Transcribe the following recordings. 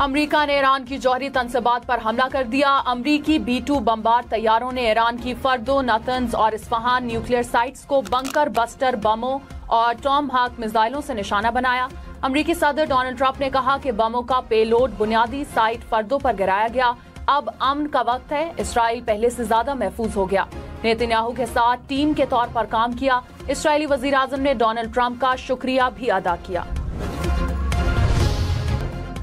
امریکہ نے ایران کی جوہری تنصیبات پر حملہ کر دیا۔ امریکی B-2 بمبار طیاروں نے ایران کی فردو، نتنز اور اصفہان نیوکلیئر سائٹس کو بنکر بسٹر بموں اور ٹام ہاک میزائلوں سے نشانہ بنایا۔ امریکی صدر ڈونلڈ ٹرمپ نے کہا کہ بموں کا پے لوڈ بنیادی سائٹ فردوں پر گرایا گیا۔ اب امن کا وقت ہے، اسرائیل پہلے سے زیادہ محفوظ ہو گیا۔ نیتن یاہو کے ساتھ ٹیم کے طور پر کام کیا۔ اسرائیلی وزیر اعظم نے ڈونلڈ ٹرمپ کا شکریہ بھی ادا کیا۔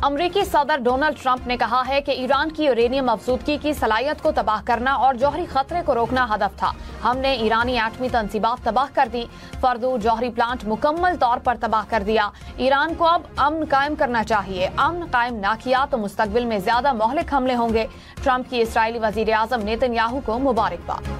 امریکی صدر ڈونلڈ ٹرمپ نے کہا ہے کہ ایران کی یورینیم افزودگی کی صلاحیت کو تباہ کرنا اور جوہری خطرے کو روکنا ہدف تھا۔ ہم نے ایرانی ایٹمی تنصیبات تباہ کر دی، فردو جوہری پلانٹ مکمل طور پر تباہ کر دیا۔ ایران کو اب امن قائم کرنا چاہیے، امن قائم نہ کیا تو مستقبل میں زیادہ مہلک حملے ہوں گے۔ ٹرمپ کی اسرائیلی وزیر اعظم نیتن یاہو کو مبارکباد۔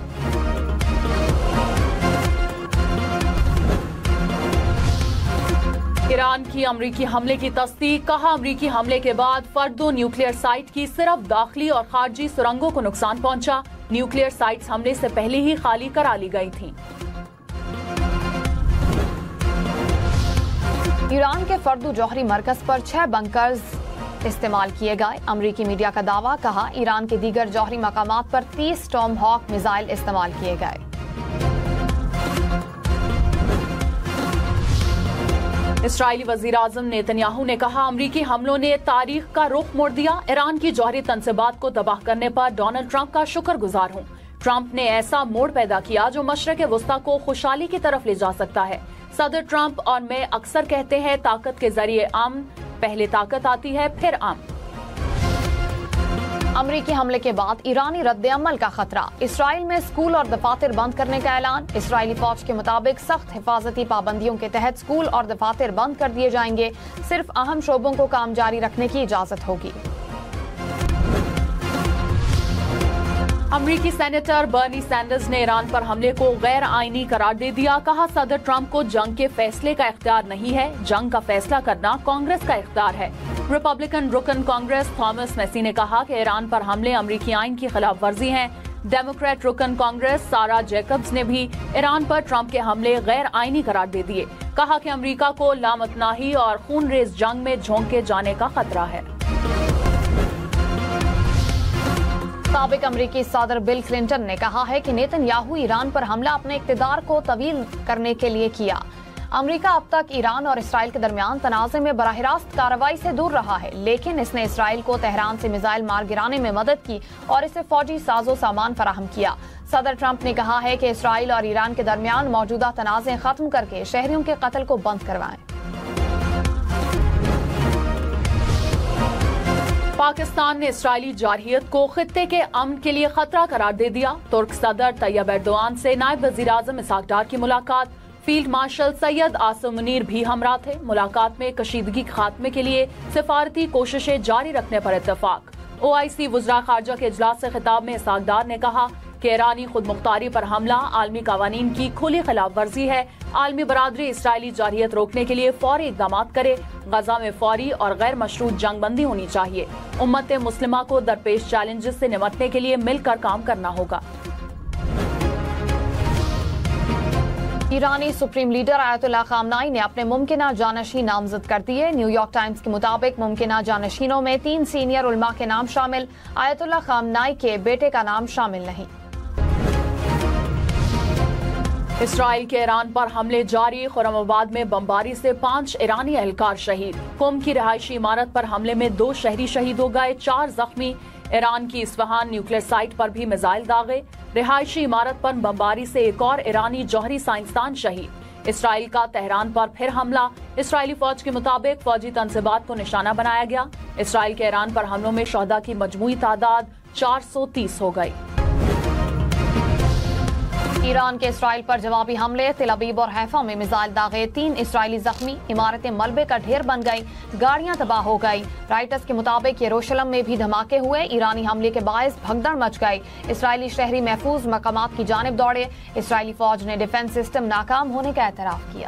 ایران کی امریکی حملے کی تصدیق، کہا امریکی حملے کے بعد فردو نیوکلیئر سائٹ کی صرف داخلی اور خارجی سرنگوں کو نقصان پہنچا۔ نیوکلیئر سائٹس حملے سے پہلے ہی خالی کرا لی گئی تھیں۔ ایران کے فردو جوہری مرکز پر 6 بنکرز استعمال کیے گئے۔ امریکی میڈیا کا دعویٰ، کہا ایران کے دیگر جوہری مقامات پر 30 ٹام ہاک میزائل استعمال کیے گئے۔ اسرائیلی وزیر اعظم نیتن یاہو نے کہا امریکی حملوں نے تاریخ کا رخ موڑ دیا۔ ایران کی جوہری تنصیبات کو تباہ کرنے پر ڈونلڈ ٹرمپ کا شکر گزار ہوں۔ ٹرمپ نے ایسا موڑ پیدا کیا جو مشرق وسطیٰ کو خوشحالی کی طرف لے جا سکتا ہے۔ صدر ٹرمپ اور میں اکثر کہتے ہیں طاقت کے ذریعے امن، پہلے طاقت آتی ہے پھر امن۔ امریکی حملے کے بعد ایرانی رد عمل کا خطرہ، اسرائیل میں اسکول اور دفاتر بند کرنے کا اعلان۔ اسرائیلی فوج کے مطابق سخت حفاظتی پابندیوں کے تحت اسکول اور دفاتر بند کر دیے جائیں گے، صرف اہم شعبوں کو کام جاری رکھنے کی اجازت ہوگی۔ امریکی سینیٹر برنی سینڈرز نے ایران پر حملے کو غیر آئینی قرار دے دیا، کہا صدر ٹرمپ کو جنگ کے فیصلے کا اختیار نہیں ہے، جنگ کا فیصلہ کرنا کانگریس کا اختیار ہے۔ ریپبلکن رکن کانگریس تھامس میسی نے کہا کہ ایران پر حملے امریکی آئین کی خلاف ورزی ہیں۔ ڈیموکریٹ رکن کانگریس سارا جیکبز نے بھی ایران پر ٹرمپ کے حملے غیر آئینی قرار دے دیے، کہا کہ امریکہ کو لامتناہی اور خون ریز جنگ میں جھونکے جانے کا خطرہ ہے۔ سابق امریکی صدر بل کلنٹن نے کہا ہے کہ نیتن یاہو ایران پر حملہ اپنے اقتدار کو طویل کرنے کے لیے کیا۔ امریکہ اب تک ایران اور اسرائیل کے درمیان تنازع میں براہ راست کارروائی سے دور رہا ہے، لیکن اس نے اسرائیل کو تہران سے میزائل مار گرانے میں مدد کی اور اسے فوجی ساز و سامان فراہم کیا۔ صدر ٹرمپ نے کہا ہے کہ اسرائیل اور ایران کے درمیان موجودہ تنازع ختم کر کے شہریوں کے قتل کو بند کروائیں۔ پاکستان نے اسرائیلی جارحیت کو خطے کے امن کے لیے خطرہ قرار دے دیا۔ ترک صدر طیب ایردوان سے نائب وزیر اعظم اسحاق ڈار کی ملاقات، فیلڈ مارشل سید عاصم منیر بھی ہمراہ تھے۔ ملاقات میں کشیدگی کے خاتمے کے لیے سفارتی کوششیں جاری رکھنے پر اتفاق۔ OIC وزراء خارجہ کے اجلاس سے خطاب میں اسحاق ڈار نے کہا کہ ایرانی خود مختاری پر حملہ عالمی قوانین کی کھلی خلاف ورزی ہے۔ عالمی برادری اسرائیلی جارحیت روکنے کے لیے فوری اقدامات کرے۔ غزہ میں فوری اور غیر مشروط جنگ بندی ہونی چاہیے۔ امت مسلمہ کو درپیش چیلنجز سے نمٹنے کے لیے مل کر کام کرنا ہوگا۔ ایرانی سپریم لیڈر آیت اللہ خامنائی نے اپنے ممکنہ جانشین نامزد کر دیے۔ نیو یارک ٹائمز کے مطابق ممکنہ جانشینوں میں 3 سینئر علماء کے نام شامل، آیت اللہ خامنائی کے بیٹے کا نام شامل نہیں۔ اسرائیل کے ایران پر حملے جاری، خرم آباد میں بمباری سے 5 ایرانی اہلکار شہید۔ قم کی رہائشی عمارت پر حملے میں 2 شہری شہید ہو گئے، 4 زخمی۔ ایران کی اصفہان نیوکلیئر سائٹ پر بھی میزائل داغے۔ رہائشی عمارت پر بمباری سے ایک اور ایرانی جوہری سائنسدان شہید۔ اسرائیل کا تہران پر پھر حملہ، اسرائیلی فوج کے مطابق فوجی تنصیبات کو نشانہ بنایا گیا۔ اسرائیل کے ایران پر حملوں میں شہداء کی مجموعی تعداد 430 ہو گئی۔ ایران کے اسرائیل پر جوابی حملے، تل ابیب اور حیفا میں میزائل داغے، 3 اسرائیلی زخمی، عمارتیں ملبے کا ڈھیر بن گئی، گاڑیاں تباہ ہو گئی۔ رائٹرز کے مطابق یروشلم میں بھی دھماکے ہوئے، ایرانی حملے کے باعث بھگدڑ مچ گئی، اسرائیلی شہری محفوظ مقامات کی جانب دوڑے۔ اسرائیلی فوج نے ڈیفنس سسٹم ناکام ہونے کا اعتراف کیا۔